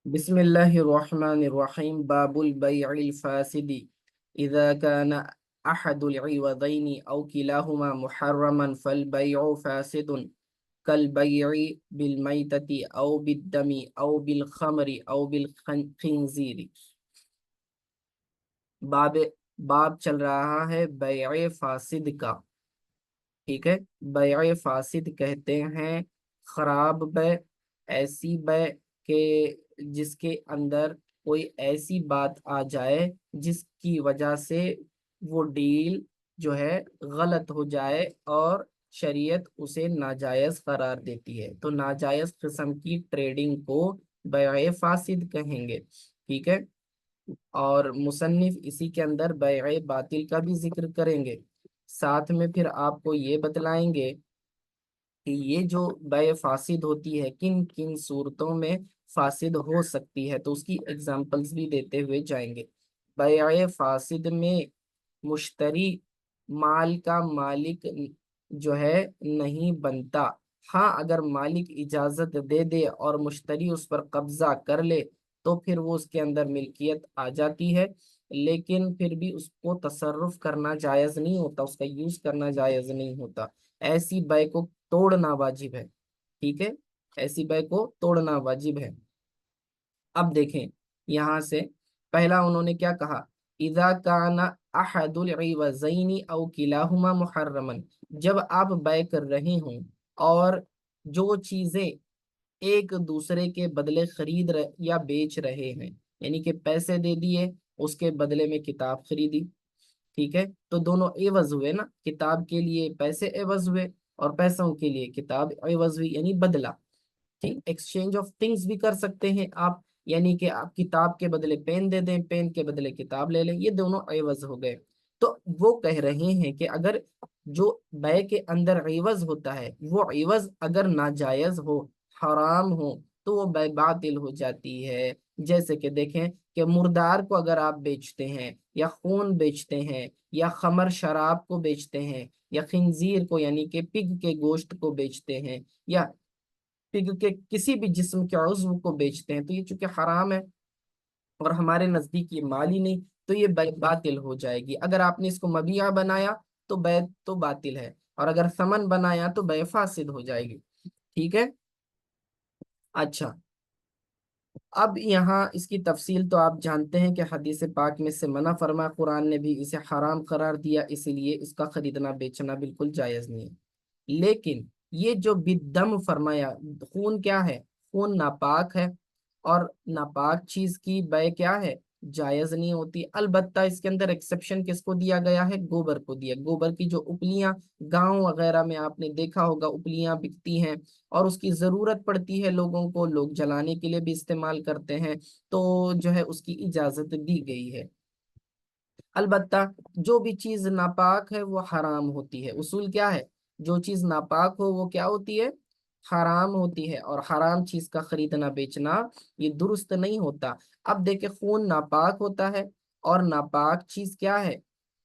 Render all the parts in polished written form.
बिस्मिल्लाहिर्रहमानिर्रहीम बाबुल बैइल फासिदी इज़ा काना अहदुल इवज़ैनि औ किलाहुमा मुहर्रमन फल बैउ फासिदुन कल बैइ बिल मैतति औ बिद्दमी औ बिल खमरी औ बिल खिंजीरी। बाब बाब चल रहा है बैए फासिद का। ठीक है, बैए फासिद कहते हैं खराब बै, ऐसी बै के जिसके अंदर कोई ऐसी बात आ जाए जिसकी वजह से वो डील जो है गलत हो जाए और शरीयत उसे नाजायज करार देती है, तो नाजायज किस्म की ट्रेडिंग को बैए फासिद कहेंगे। ठीक है, और मुसन्निफ इसी के अंदर बैए बातिल का भी जिक्र करेंगे। साथ में फिर आपको ये बतलाएंगे कि ये जो बै फासिद होती है किन किन सूरतों में फासिद हो सकती है, तो उसकी एग्जांपल्स भी देते हुए जाएंगे। बै फासिद में मुश्तरी माल का मालिक जो है नहीं बनता। हाँ, अगर मालिक इजाजत दे दे और मुश्तरी उस पर कब्जा कर ले तो फिर वो उसके अंदर मिल्कियत आ जाती है, लेकिन फिर भी उसको तसर्रुफ करना जायज नहीं होता, उसका यूज करना जायज नहीं होता। ऐसी बै को तोड़ना वाजिब है। ठीक है, ऐसी बै को तोड़ना वाजिब है। अब देखें यहाँ से, पहला उन्होंने क्या कहा, इज़ा काना अहदुल इवज़ैनि औ किलाहुमा मुहर्रमन। जब आप बै कर रहे हों और जो चीजें एक दूसरे के बदले या बेच रहे हैं, यानी कि पैसे दे दिए उसके बदले में किताब खरीदी। ठीक है, तो दोनों एवज हुए ना, किताब के लिए पैसे एवज हुए और पैसों के लिए किताब एवज हुई, यानी बदला। ठीक, एक्सचेंज ऑफ थिंग्स भी कर सकते हैं आप, यानी कि आप किताब के बदले पेन दे दें, पेन के बदले किताब ले लें, ये दोनों एवज हो गए। तो वो कह रहे हैं कि अगर जो बै के अंदर एवज होता है वो एवज अगर नाजायज हो, हराम हो, तो वो बै बातिल हो जाती है। जैसे कि देखें कि मुर्दार को अगर आप बेचते हैं या खून बेचते हैं या खमर शराब को बेचते हैं या खिंजीर को यानी कि पिग के गोश्त को बेचते हैं या पिग के किसी भी जिस्म के उज़्व को बेचते हैं, तो ये चूंकि हराम है और हमारे नजदीक ये माल ही नहीं, तो ये बातिल हो जाएगी। अगर आपने इसको मबिया बनाया तो बै तो बातिल है, और अगर समन बनाया तो बै फासिद हो जाएगी। ठीक है, अच्छा, अब यहाँ इसकी तफसील तो आप जानते हैं कि हदीस पाक में से मना फरमा, कुरान ने भी इसे हराम करार दिया, इसीलिए इसका खरीदना बेचना बिल्कुल जायज नहीं है। लेकिन ये जो बिदम फरमाया, खून क्या है, खून नापाक है, और नापाक चीज की बै क्या है, जायज नहीं होती। अलबत्ता इसके अंदर एक्सेप्शन किसको दिया गया है, गोबर को दिया। गोबर की जो उपलियां गांव वगैरह में आपने देखा होगा उपलियां बिकती हैं और उसकी जरूरत पड़ती है लोगों को, लोग जलाने के लिए भी इस्तेमाल करते हैं, तो जो है उसकी इजाजत दी गई है। अलबत्ता जो भी चीज नापाक है वो हराम होती है। उसूल क्या है, जो चीज नापाक हो वो क्या होती है, हराम होती है, और हराम चीज का खरीदना बेचना ये दुरुस्त नहीं होता। अब देखे, खून नापाक होता है और नापाक चीज क्या है,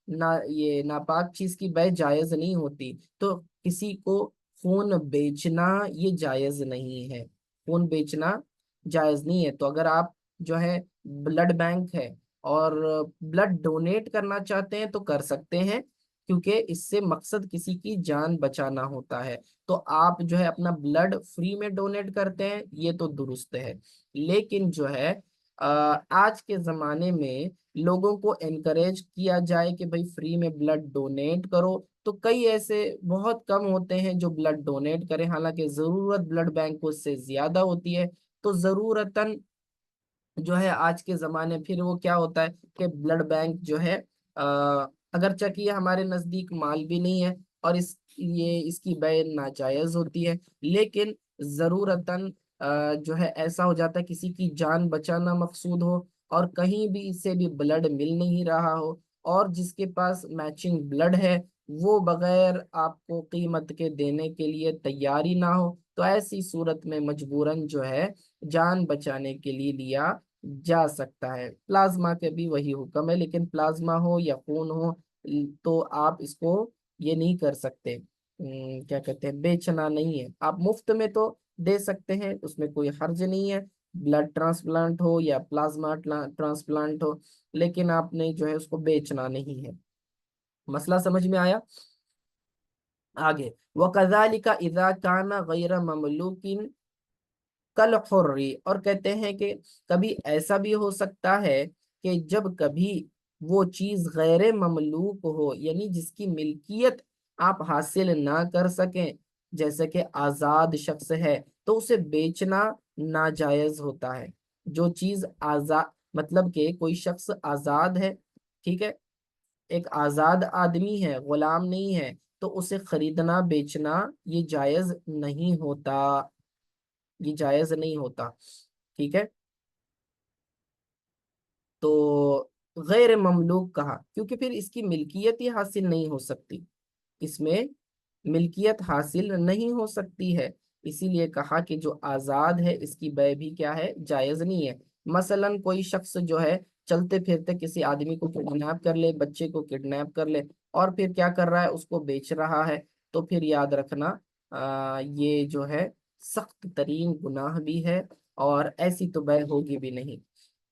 ना ये नापाक चीज की बै जायज नहीं होती, तो किसी को खून बेचना ये जायज नहीं है। खून बेचना जायज नहीं है। तो अगर आप जो है ब्लड बैंक है और ब्लड डोनेट करना चाहते हैं तो कर सकते हैं, क्योंकि इससे मकसद किसी की जान बचाना होता है। तो आप जो है अपना ब्लड फ्री में डोनेट करते हैं, ये तो दुरुस्त है। लेकिन जो है आज के जमाने में लोगों को एनकरेज किया जाए कि भाई फ्री में ब्लड डोनेट करो, तो कई ऐसे बहुत कम होते हैं जो ब्लड डोनेट करें, हालांकि जरूरत ब्लड बैंक से ज्यादा होती है। तो जरूरतन जो है आज के जमाने फिर वो क्या होता है कि ब्लड बैंक जो है अगर चकिए हमारे नजदीक माल भी नहीं है और ये इसकी बै नाजायज होती है, लेकिन जरूरतन जो है ऐसा हो जाता है किसी की जान बचाना मकसूद हो और कहीं भी इससे भी ब्लड मिल नहीं रहा हो, और जिसके पास मैचिंग ब्लड है वो बगैर आपको कीमत के देने के लिए तैयारी ना हो, तो ऐसी सूरत में मजबूरन जो है जान बचाने के लिए लिया जा सकता है। प्लाज्मा के भी वही हुक्म है, लेकिन प्लाज्मा हो या खून हो तो आप इसको ये नहीं कर सकते, क्या कहते हैं, बेचना नहीं है। आप मुफ्त में तो दे सकते हैं, उसमें कोई हर्ज नहीं है, ब्लड ट्रांसप्लांट हो या प्लाज्मा ट्रांसप्लांट हो, लेकिन आपने जो है उसको बेचना नहीं है। मसला समझ में आया? आगे, वकज़ालिका इज़ा काना गैर ममलूकिन कल हुर्री, और कहते हैं कि कभी ऐसा भी हो सकता है कि जब कभी वो चीज गैर ममलूक हो, यानी जिसकी मिल्कियत आप हासिल ना कर सकें, जैसे कि आजाद शख्स है, तो उसे बेचना नाजायज होता है। जो चीज आजाद, मतलब कि कोई शख्स आजाद है, ठीक है, एक आजाद आदमी है, गुलाम नहीं है, तो उसे खरीदना बेचना ये जायज नहीं होता, ये जायज नहीं होता। ठीक है, तो गैर ममलूक कहा क्योंकि फिर इसकी मिल्कियत ही हासिल नहीं हो सकती, इसमें मिल्कियत हासिल नहीं हो सकती है। इसीलिए कहा कि जो आजाद है इसकी बै भी क्या है, जायज नहीं है। मसलन कोई शख्स जो है चलते फिरते किसी आदमी को किडनैप कर ले, बच्चे को किडनैप कर ले, और फिर क्या कर रहा है, उसको बेच रहा है, तो फिर याद रखना ये जो है सख्त तरीन गुनाह भी है, और ऐसी तो बै होगी भी नहीं।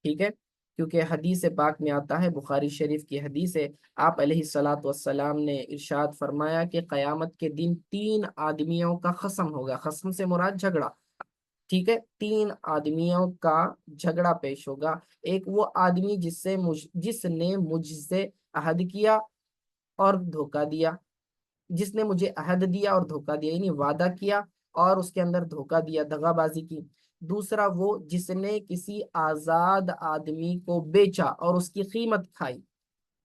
ठीक है, क्योंकि हदीस पाक में आता है, बुखारी शरीफ की हदीस है, आप अलैहिस्सलातु वस्सलाम ने इरशाद फरमाया कि कयामत के दिन तीन आदमियों का खस्म होगा। खस्म से मुराद झगड़ा, ठीक है, तीन आदमियों का झगड़ा पेश होगा। एक वो आदमी जिसने मुझसे अहद किया और धोखा दिया, जिसने मुझे अहद दिया और धोखा दिया, यानी वादा किया और उसके अंदर धोखा दिया, दगाबाजी की। दूसरा वो जिसने किसी आजाद आदमी को बेचा और उसकी कीमत खाई।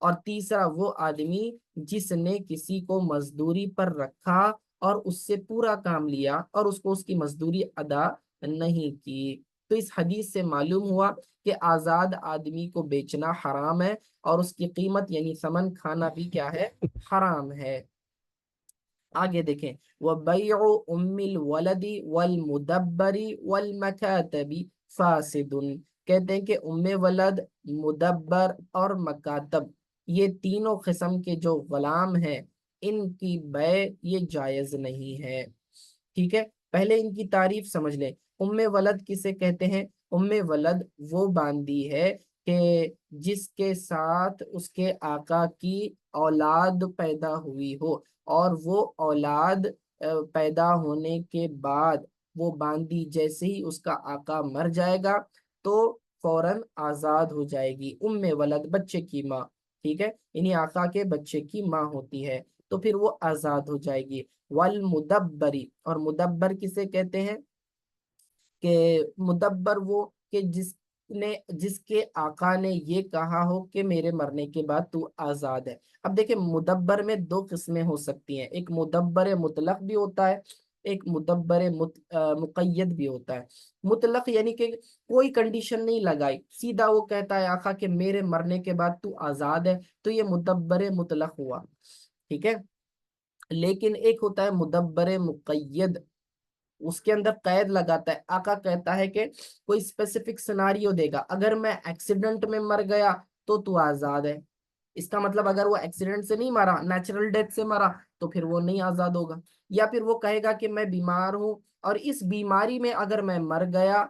और तीसरा वो आदमी जिसने किसी को मजदूरी पर रखा और उससे पूरा काम लिया और उसको उसकी मजदूरी अदा नहीं की। तो इस हदीस से मालूम हुआ कि आजाद आदमी को बेचना हराम है, और उसकी कीमत यानी समन खाना भी क्या है, हराम है। आगे देखें, वह बैउ उम्मिल वलदी वल मुदब्बरी वल मकातबी फासिदुन, कहते हैं कि उम्मे वलद, मुदब्बर और मकातब, ये तीनों किस्म के जो गुलाम हैं, इनकी बै ये जायज नहीं है। ठीक है, पहले इनकी तारीफ समझ लें। उम्मे वलद किसे कहते हैं? उम्मे वलद वो बांदी है कि जिसके साथ उसके आका की औलाद पैदा हुई हो, और वो औलाद पैदा होने के बाद वो बांदी जैसे ही उसका आका मर जाएगा तो फौरन आजाद हो जाएगी। उम्मे वलद बच्चे की माँ, ठीक है, इन्हीं आका के बच्चे की माँ होती है, तो फिर वो आजाद हो जाएगी। वल मुदब्बरी, और मुदब्बर किसे कहते हैं? कि मुदब्बर वो कि जिसके आका ने ये कहा हो कि मेरे मरने के बाद तू आजाद है। अब देखिए, मुदब्बर में दो किस्में हो सकती हैं, एक मुदब्बर मुतलक भी होता है, एक मुदब्बर मुक़य्यद भी होता है। मुतलक यानी कि कोई कंडीशन नहीं लगाई, सीधा वो कहता है आका कि मेरे मरने के बाद तू आजाद है, तो ये मुदब्बर मुतलक हुआ। ठीक है, लेकिन एक होता है मुदब्बर मुक़य्यद, उसके अंदर कैद लगाता है। आका कहता है कि कोई स्पेसिफिक सिनारियो देगा, अगर मैं एक्सीडेंट में मर गया तो तू आजाद है। इसका मतलब अगर वो एक्सीडेंट से नहीं मरा, नेचुरल डेथ से मरा, तो फिर वो नहीं आजाद होगा। या फिर वो कहेगा कि मैं बीमार हूं और इस बीमारी में अगर मैं मर गया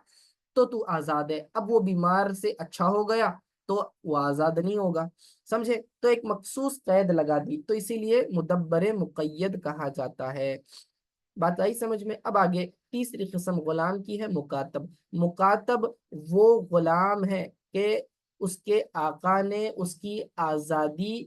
तो तू आजाद है। अब वो बीमार से अच्छा हो गया तो वो आजाद नहीं होगा। समझे? तो एक मखसूस कैद लगा दी, तो इसीलिए मुदब्बर मुक़य्यद कहा जाता है। बात आई समझ में? अब आगे तीसरी किस्म गुलाम की है, मुकातब। मुकातब वो गुलाम है कि उसके आका ने उसकी आजादी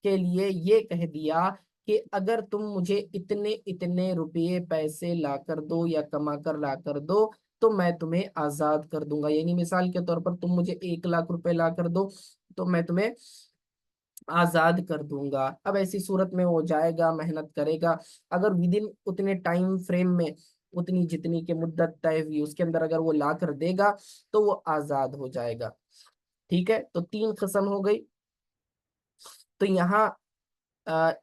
के लिए ये कह दिया कि अगर तुम मुझे इतने इतने रुपये पैसे ला कर दो या कमा कर ला कर दो तो मैं तुम्हें आजाद कर दूंगा। यानी मिसाल के तौर पर तुम मुझे 1 लाख रुपए ला कर दो तो मैं तुम्हें आजाद कर दूंगा। अब ऐसी सूरत में वो जाएगा, मेहनत करेगा, अगर विद इन उतने टाइम फ्रेम में, उतनी जितनी की मुद्दत तय हुई उसके अंदर अगर वो ला कर देगा तो वो आजाद हो जाएगा। ठीक है, तो तीन किस्म हो गई। तो यहाँ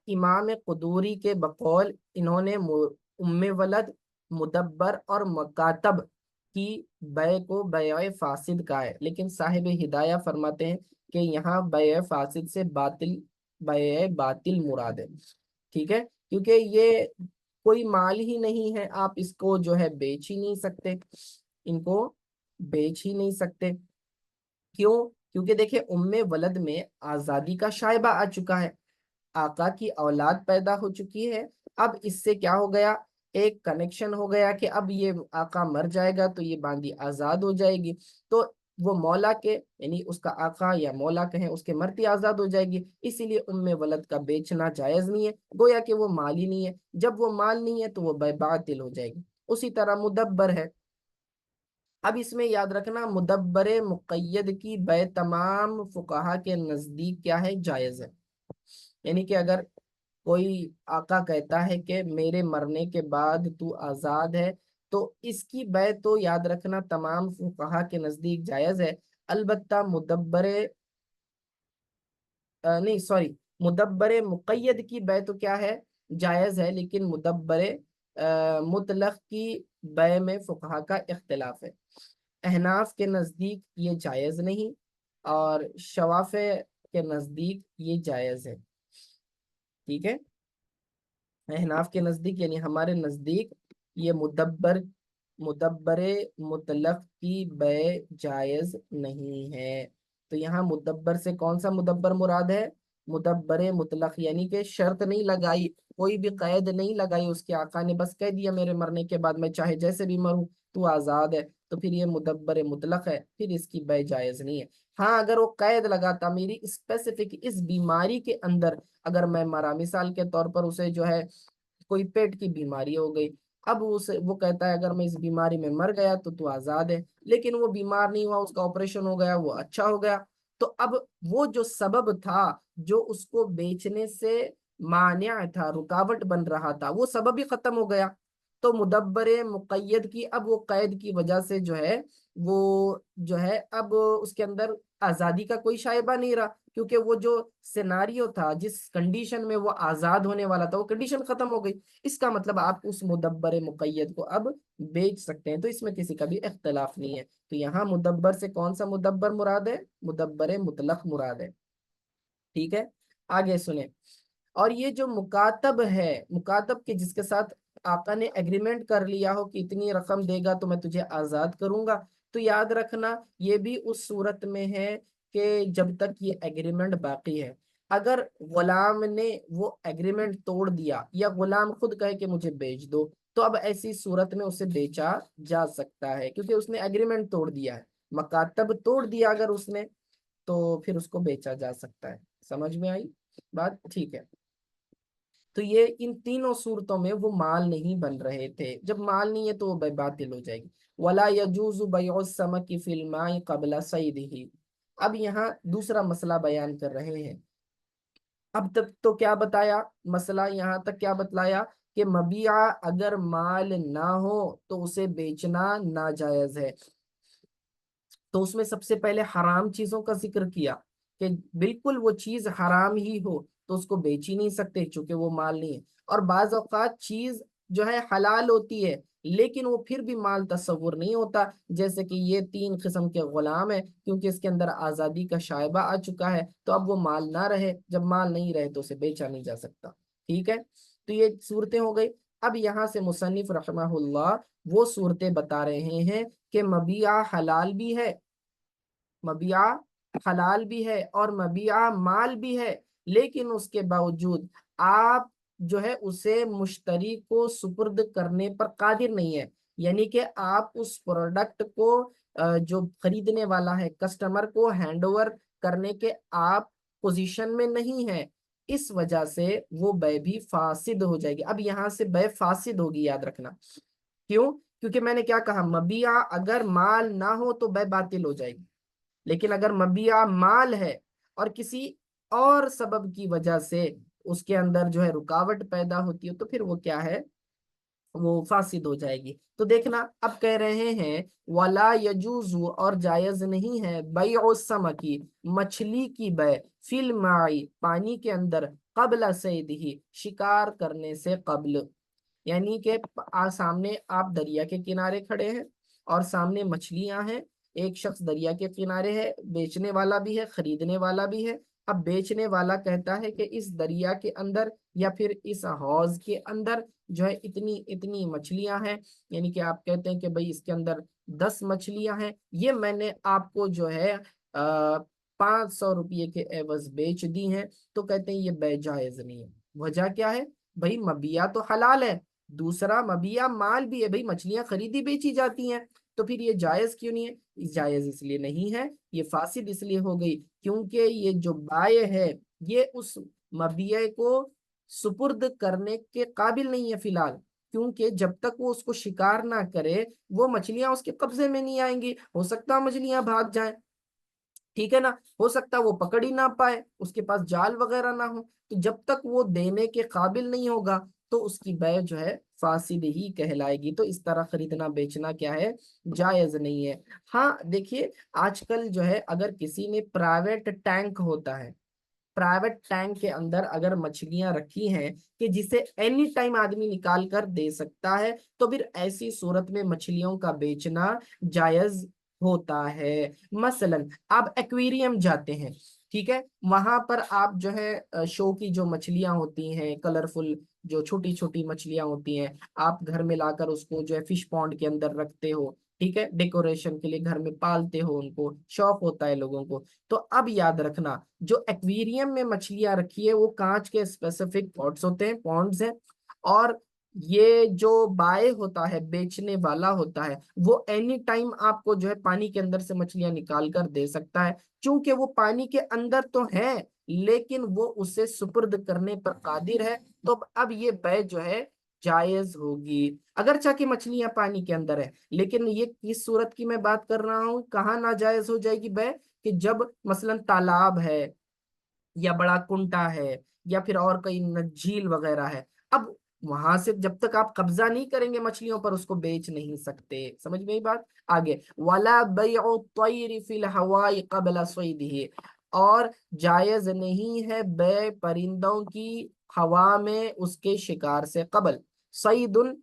इमाम कुदूरी के बकौल इन्होंने उम्मे वलद, मुदब्बर और मकातब की बै को बै फासिद कहा है, लेकिन साहिब हिदाया फरमाते हैं कि यहाँ बै फासिद से बातिल, बै बातिल मुराद है। ठीक है, क्योंकि ये कोई माल ही नहीं है, आप इसको जो है बेच ही नहीं सकते, इनको बेच ही नहीं सकते। क्यों? क्योंकि देखिए उम्मे वलद में आजादी का शायबा आ चुका है, आका की औलाद पैदा हो चुकी है। अब इससे क्या हो गया, एक कनेक्शन हो गया कि अब ये आका मर जाएगा तो ये बांदी आजाद हो जाएगी। तो वो मौला के यानी उसका आका या मौला कहें उसके मरती आजाद हो जाएगी, इसीलिए उम्मे वलद का बेचना जायज नहीं है, गोया कि वो माल ही नहीं है। जब वो माल नहीं है तो वो बातिल हो जाएगी। उसी तरह मुदब्बर है। अब इसमें याद रखना, मुदब्बरे मुक़य्यद की बै तमाम फुकाहा के नजदीक क्या है, जायज है। यानी कि अगर कोई आका कहता है कि मेरे मरने के बाद तू आजाद है, तो इसकी बै तो याद रखना तमाम फुकाहा के नजदीक जायज है। अलबत्ता मुदब्बरे नहीं सॉरी, मुदब्बरे मुक़य्यद की बै तो क्या है, जायज है, लेकिन मुदब्बरे मुतलक की बै में फुकाहा का इख्तिलाफ है। अहनाफ के नज़दीक ये जायज़ नहीं, और शवाफे के नज़दीक ये जायज़ है। ठीक है, अहनाफ के नज़दीक यानी हमारे नज़दीक ये मुदब्बरे मुतलक की बै जायज़ नहीं है। तो यहाँ मुदब्बर से कौन सा मुदब्बर मुराद है, मुदब्बरे मुतलक, यानी कि शर्त नहीं लगाई, कोई भी कैद नहीं लगाई उसके आका ने, बस कह दिया मेरे मरने के बाद मैं चाहे जैसे भी मरूं तू आज़ाद है, तो फिर ये मुदब्बर मुतलक है, फिर इसकी बै जायज़ नहीं है। हाँ, अगर वो कैद लगाता मेरी स्पेसिफिक इस बीमारी के अंदर, अगर मैं मरा, मिसाल के तौर पर उसे जो है कोई पेट की बीमारी हो गई, अब उसे वो कहता है अगर मैं इस बीमारी में मर गया तो तू आजाद है, लेकिन वो बीमार नहीं हुआ, उसका ऑपरेशन हो गया, वो अच्छा हो गया, तो अब वो जो सबब था जो उसको बेचने से मान्या था, रुकावट बन रहा था, वो सबब ही खत्म हो गया। तो मुदब्बरे मुक़य्यद की अब वो कैद की वजह से जो है वो जो है अब उसके अंदर आजादी का कोई शायबा नहीं रहा, क्योंकि वो जो सिनारियो था, जिस कंडीशन में वो आजाद होने वाला था, वो कंडीशन खत्म हो गई। इसका मतलब आप उस मुदब्बर मुक़य्यद को अब बेच सकते हैं, तो इसमें किसी का भी इख्तलाफ नहीं है। तो यहाँ मुदब्बर से कौन सा मुदब्बर मुराद है, मुदब्बर मुतलक मुराद है। ठीक है, आगे सुने। और ये जो मुकातब है, मुकातब के जिसके साथ आका ने एग्रीमेंट कर लिया हो कि इतनी रकम देगा तो मैं तुझे आजाद करूंगा, तो याद रखना ये भी उस सूरत में है कि जब तक ये एग्रीमेंट बाकी है। अगर गुलाम ने वो एग्रीमेंट तोड़ दिया या गुलाम खुद कहे कि मुझे बेच दो, तो अब ऐसी सूरत में उसे बेचा जा सकता है, क्योंकि उसने एग्रीमेंट तोड़ दिया है, मकातब तोड़ दिया अगर उसने, तो फिर उसको बेचा जा सकता है। समझ में आई बात? ठीक है, तो ये इन तीनों सूरतों में वो माल नहीं बन रहे थे। जब माल नहीं है तो वो बातिल हो जाएगी। वला यजूजु बैउ समकी फिल माई क़ब्ला सैदिही। अब यहाँ दूसरा मसला बयान कर रहे हैं। अब तक तो क्या बताया मसला, यहाँ तक क्या बतलाया कि मबिया अगर माल ना हो तो उसे बेचना नाजायज है। तो उसमें सबसे पहले हराम चीजों का जिक्र किया कि बिल्कुल वो चीज हराम ही हो तो उसको बेच ही नहीं सकते, क्योंकि वो माल नहीं है। और बाज औक़ात चीज जो है हलाल होती है, लेकिन वो फिर भी माल तस्वुर नहीं होता, जैसे कि ये तीन किस्म के गुलाम है, क्योंकि इसके अंदर आज़ादी का शायबा आ चुका है, तो अब वो माल ना रहे, जब माल नहीं रहे तो उसे बेचा नहीं जा सकता। ठीक है, तो ये सूरतें हो गई। अब यहाँ से मुसन्निफ रहमहुल्लाह वो सूरतें बता रहे हैं कि मबिया हलाल भी है, मबिया हलाल भी है और मबिया माल भी है, लेकिन उसके बावजूद आप जो है उसे मुश्तरी को सुपुर्द करने पर कादिर नहीं है। यानी कि आप उस प्रोडक्ट को जो खरीदने वाला है कस्टमर को हैंड ओवर करने के आप पोजीशन में नहीं है, इस वजह से वो बै भी फासिद हो जाएगी। अब यहाँ से बै फासिद होगी, याद रखना। क्यों? क्योंकि मैंने क्या कहा, मबिया अगर माल ना हो तो बै बातिल हो जाएगी, लेकिन अगर मबिया माल है और किसी और सबब की वजह से उसके अंदर जो है रुकावट पैदा होती है, तो फिर वो क्या है, वो फासिद हो जाएगी। तो देखना, अब कह रहे हैं वला यजूजु, और जायज नहीं है, बैउ समकी, मछली की बै, फिल माई, पानी के अंदर, कबला सैदिही, शिकार करने से कबल। यानी कि सामने आप दरिया के किनारे खड़े हैं और सामने मछलियां हैं, एक शख्स दरिया के किनारे है, बेचने वाला भी है, खरीदने वाला भी है। अब बेचने वाला कहता है कि इस दरिया के अंदर या फिर इस हौज के अंदर जो है इतनी इतनी मछलियां हैं, यानी कि आप कहते हैं कि भाई इसके अंदर 10 मछलियां हैं, ये मैंने आपको जो है 500 रुपये के एवज बेच दी हैं। तो कहते हैं ये बै जायज नहीं है। वजह क्या है? भाई मबिया तो हलाल है, दूसरा मबिया माल भी है, भाई मछलियां खरीदी बेची जाती हैं, तो फिर ये जायज क्यों नहीं है? जायज इसलिए नहीं है, ये फासिद इसलिए हो गई क्योंकि ये जो बाय है ये उस मबिया को सुपुर्द करने के काबिल नहीं है फिलहाल, क्योंकि जब तक वो उसको शिकार ना करे वो मछलियां उसके कब्जे में नहीं आएंगी। हो सकता है मछलियां भाग जाएं, ठीक है ना, हो सकता है वो पकड़ ही ना पाए, उसके पास जाल वगैरह ना हो, तो जब तक वो देने के काबिल नहीं होगा तो उसकी बै जो है फासिद ही कहलाएगी। तो इस तरह खरीदना बेचना क्या है? जायज नहीं है। हाँ देखिए, आजकल जो है अगर किसी ने प्राइवेट टैंक होता है, प्राइवेट टैंक के अंदर अगर मछलियां रखी हैं कि जिसे एनी टाइम आदमी निकाल कर दे सकता है, तो फिर ऐसी सूरत में मछलियों का बेचना जायज होता है। मसलन आप एक्वेरियम जाते हैं, ठीक है, वहां पर आप जो है शो की जो मछलियां होती हैं, कलरफुल जो छोटी छोटी मछलियां होती हैं, आप घर में लाकर उसको जो है फिश पॉन्ड के अंदर रखते हो, ठीक है, डेकोरेशन के लिए घर में पालते हो, उनको शौक होता है लोगों को। तो अब याद रखना, जो एक्वेरियम में मछलियां रखी है वो कांच के स्पेसिफिक पॉट्स होते हैं, पॉन्ड्स हैं, और ये जो बाय होता है, बेचने वाला होता है, वो एनी टाइम आपको जो है पानी के अंदर से मछलियां निकाल कर दे सकता है। चूंकि वो पानी के अंदर तो है लेकिन वो उसे सुपुर्द करने पर कादिर है, तो अब ये बै जो है जायज होगी। अगर चाहे मछलियां पानी के अंदर है, लेकिन ये किस सूरत की मैं बात कर रहा हूँ, कहाँ नाजायज हो जाएगी बै? कि जब मसलन तालाब है या बड़ा कुंटा है या फिर और कई झील वगैरह है, अब वहां से जब तक आप कब्जा नहीं करेंगे मछलियों पर उसको बेच नहीं सकते। समझ में आई बात? आगे, वाला बैउ तैर फिल हवाई कबला सैदिही, और जायज नहीं है बे परिंदों की हवा में उसके शिकार से कबल। सईदुन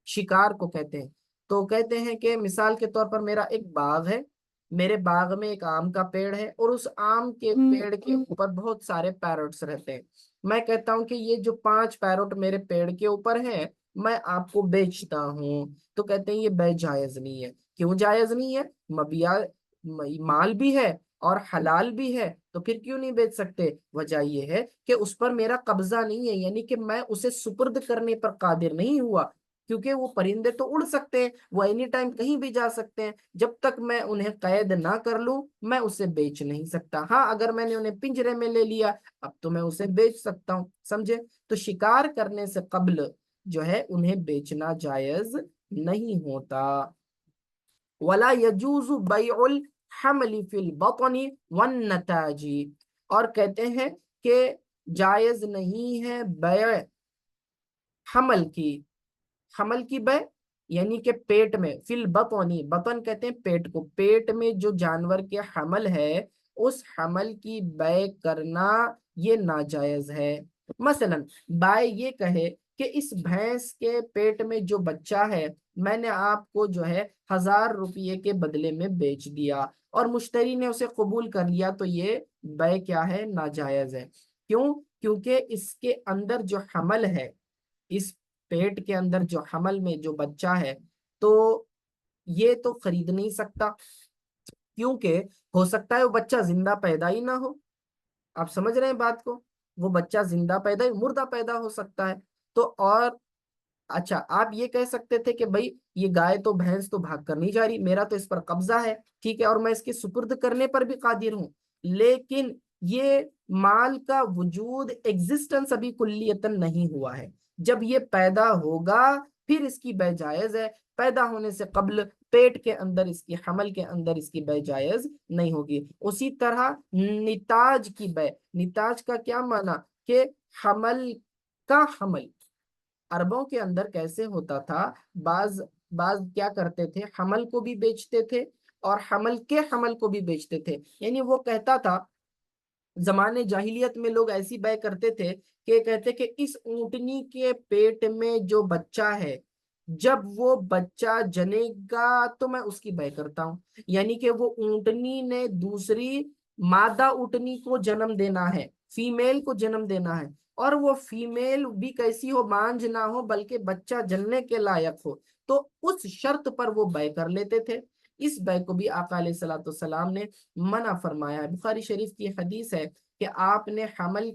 शिकार को कहते हैं। तो कहते हैं कि मिसाल के तौर पर मेरा एक बाग है, मेरे बाग में एक आम का पेड़ है और उस आम के पेड़ के ऊपर बहुत सारे पैरोट्स रहते हैं। मैं कहता हूं कि ये जो 5 पैरोट मेरे पेड़ के ऊपर है मैं आपको बेचता हूँ, तो कहते हैं ये बेजायज नहीं है। क्यों जायज नहीं है? मबिया माल भी है और हलाल भी है, तो फिर क्यों नहीं बेच सकते? वजह ये है कि उस पर मेरा कब्जा नहीं है, यानी कि मैं उसे सुपुर्द करने पर कादिर नहीं हुआ, क्योंकि वो परिंदे तो उड़ सकते हैं, वो एनी टाइम कहीं भी जा सकते हैं, जब तक मैं उन्हें कैद ना कर लूं मैं उसे बेच नहीं सकता। हाँ अगर मैंने उन्हें पिंजरे में ले लिया अब तो मैं उसे बेच सकता हूँ, समझे? तो शिकार करने से कब्ल जो है उन्हें बेचना जायज नहीं होता। वला यजूजु बैउल हमली फिल बतनी वन नताजी, और कहते हैं कि जायज नहीं है बै हमल की, हमल की बै यानी कि पेट में, फिल बतनी, बतन कहते हैं पेट को, पेट में जो जानवर के हमल है उस हमल की बै करना ये नाजायज है। मसलन बाय ये कहे कि इस भैंस के पेट में जो बच्चा है मैंने आपको जो है 1000 रुपये के बदले में बेच दिया और मुश्तरी ने उसे कबूल कर लिया, तो ये बै क्या है? नाजायज है। क्यों? क्योंकि इसके अंदर जो हमल है, इस पेट के अंदर जो हमल में जो बच्चा है, तो ये तो खरीद नहीं सकता, क्योंकि हो सकता है वो बच्चा जिंदा पैदा ही ना हो। आप समझ रहे हैं बात को? वो बच्चा जिंदा पैदा ही, मुर्दा पैदा हो सकता है। तो और अच्छा, आप ये कह सकते थे कि भाई ये गाय तो भैंस तो भाग कर नहीं जा रही, मेरा तो इस पर कब्जा है, ठीक है, और मैं इसके सुपुर्द करने पर भी कादिर हूं, लेकिन ये माल का वजूद, एग्जिस्टेंस अभी कुल्लियतन नहीं हुआ है। जब ये पैदा होगा फिर इसकी बै जायज है, पैदा होने से कब्ल पेट के अंदर इसकी, हमल के अंदर इसकी बै जायज नहीं होगी। उसी तरह निताज की बै, निताज का क्या माना? कि हमल का हमल अरबों के अंदर कैसे होता था, बाज बाज क्या करते थे, हमल को भी बेचते थे और हमल के हमल को भी बेचते थे। यानी वो कहता था, जमाने जाहिलियत में लोग ऐसी बै करते थे कि कहते कि इस ऊंटनी के पेट में जो बच्चा है जब वो बच्चा जनेगा तो मैं उसकी बै करता हूँ। यानी कि वो ऊंटनी ने दूसरी मादा ऊंटनी को जन्म देना है, फीमेल को जन्म देना है, और वो फीमेल भी कैसी हो? मांझ ना हो बल्कि बच्चा जनने के लायक हो, तो उस शर्त पर वो बै कर लेते थे। اس بے کو بھی آقا علیہ الصلوۃ والسلام نے منع فرمایا ہے۔ بخاری شریف کی حدیث ہے کہ آپ نے حمل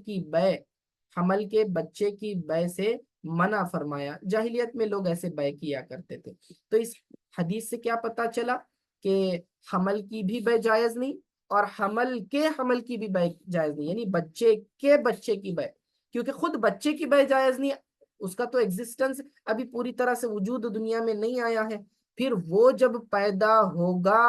کے بچے کی بے سے منع فرمایا۔ جاہلیت میں لوگ ایسے بے کیا کرتے تھے۔ تو اس حدیث سے کیا پتا چلا کہ حمل کی بھی بے جائز نہیں، اور حمل کی بھی بے جائز نہیں، یعنی بچے کی بے، کیونکہ خود بچے کی بے جائز نہیں، اس کا تو ایگزسٹنس ابھی پوری طرح سے وجود دنیا میں نہیں آیا ہے، پھر وہ جب پیدا ہوگا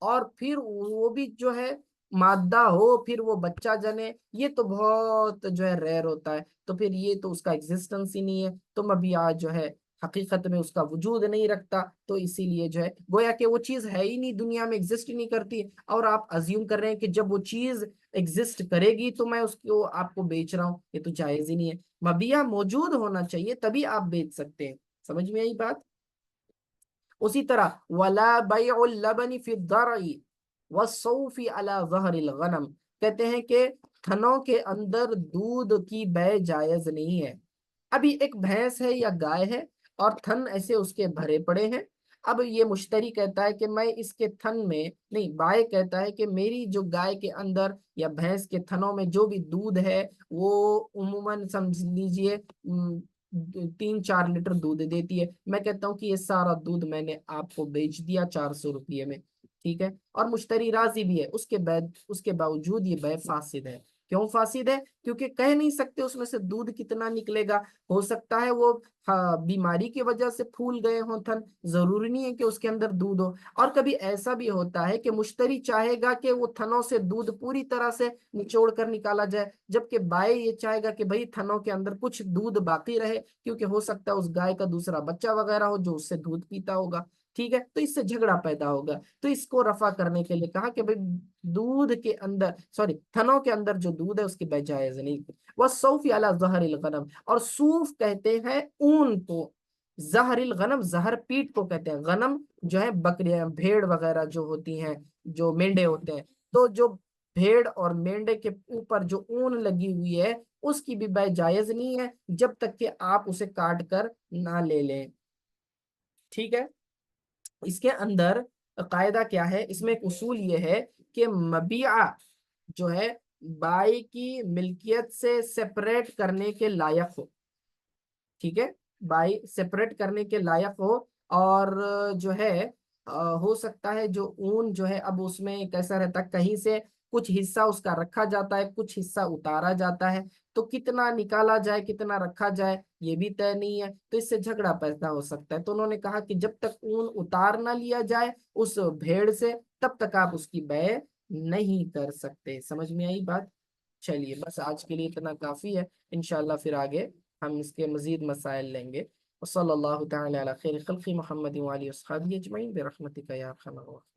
اور پھر وہ بھی جو ہے مادہ ہو، پھر وہ بچہ جنے، یہ تو بہت جو ہے ریئر ہوتا ہے، تو پھر یہ تو اس کا ایگزسٹنس ہی نہیں ہے، تو مبیعات جو ہے حقیقت میں اس کا وجود نہیں رکھتا، تو اسی لیے جو ہے گویا کہ وہ چیز ہے ہی نہیں، دنیا میں ایگزسٹ ہی نہیں کرتی، اور آپ ازیوم کر رہے ہیں کہ جب وہ چیز ایگزسٹ کرے گی تو میں اس کو آپ کو بیچ رہا ہوں، یہ تو جائز ہی نہیں ہے۔ مبیع موجود ہونا چاہیے تبھی آپ بیچ سکتے ہیں، سمجھ میں آئی بات؟ اسی طرح ولا بیع اللبن فی الضرع والصوف علی ظہر الغنم، کہتے ہیں کہ تھنوں کے اندر دودھ کی بے جائز نہیں ہے۔ ابھی ایک بھینس ہے یا گائے ہے اور تھن ایسے اس کے بھرے پڑے ہیں، اب یہ مشتری کہتا ہے کہ میں اس کے تھن میں نہیں، بائے کہتا ہے کہ میری جو گائے کے اندر یا بھینس کے تھنوں میں جو بھی دودھ ہے وہ عموماً سمجھ لیجئے 3-4 لیٹر دودھ دیتی ہے، میں کہتا ہوں کہ یہ سارا دودھ میں نے آپ کو بیچ دیا 400 روپے میں، ٹھیک ہے، اور مشتری راضی بھی ہے، اس کے باوجود یہ بے فاسد ہے۔ کیوں فاسد ہے؟ کیونکہ کہہ نہیں سکتے اس میں سے دودھ کتنا نکلے گا، ہو سکتا ہے وہ بیماری کی وجہ سے پھول گئے ہوں تھن، ضروری نہیں ہے کہ اس کے اندر دودھ ہو، اور کبھی ایسا بھی ہوتا ہے کہ مشتری چاہے گا کہ وہ تھنوں سے دودھ پوری طرح سے نچوڑ کر نکالا جائے، جبکہ بھائی یہ چاہے گا کہ بھائی تھنوں کے اندر کچھ دودھ باقی رہے، کیونکہ ہو سکتا ہے اس گائے کا دوسرا بچہ وغیرہ ہو جو اس سے دودھ پیتا ہوگا، ٹھیک ہے، تو اس سے جھگڑا پیدا ہوگا، تو اس کو رفع کرنے کے لیے کہا کہ بھائی دودھ کے اندر تھنوں کے اندر جو دودھ ہے اس کی بے جائز نہیں۔ والصوف علی ظہر الغنم، اور صوف کہتے ہیں اون کو، ظہر الغنم ظہر پیٹ کو کہتے ہیں، غنم جو ہے بکریاں بھیڑ وغیرہ جو ہوتی ہیں، جو مینڈے ہوتے ہیں، تو جو بھیڑ اور مینڈے کے اوپر جو اون لگی ہوئی ہے اس کی بھی بے جائز نہیں ہے جب تک کہ آپ اسے کاٹ کر نہ لے لیں، ٹھیک ہے۔ اس کے اندر قاعدہ کیا ہے، اس میں ایک اصول یہ ہے کہ مبیعہ جو ہے بائی کی ملکیت سے سیپریٹ کرنے کے لائق ہو، ٹھیک ہے، بائی سیپریٹ کرنے کے لائق ہو، اور جو ہے ہو سکتا ہے جو اون جو ہے اب اس میں کیسا رہتا ہے، کہیں سے کچھ حصہ اس کا رکھا جاتا ہے، کچھ حصہ اتارا جاتا ہے، تو کتنا نکالا جائے کتنا رکھا جائے یہ بھی طے نہیں ہے، تو اس سے جھگڑا پیدا ہو سکتا ہے، تو انہوں نے کہا کہ جب تک اون اتار نہ لیا جائے اس بھیڑ سے تب تک آپ اس کی بے نہیں کر سکتے، سمجھ میں آئی بات؟ چلیے بس آج کے لیے اتنا کافی ہے، انشاءاللہ پھر آگے ہم اس کے مزید مسائل لیں گے۔ وصلی اللہ تعالی علی خیر خلق محمد وآلہ وصحبہ اجمعین برحمتک یا ارحم الراحمین۔